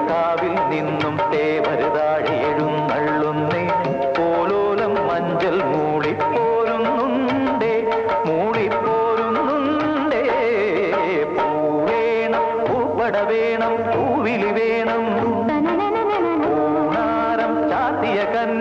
കാവിൽ നിന്നും തേവരുതാഴെ എഴുന്നള്ളുന്നേ പോലോലം മഞ്ചൽ മൂളിപ്പോരുന്നുണ്ടേ മൂളിപ്പോരുന്നുണ്ടേ പൂവേണം പൂവട വേണം പൂവിലി വേണം ൂണാരം ചാത്തിയ കന്നി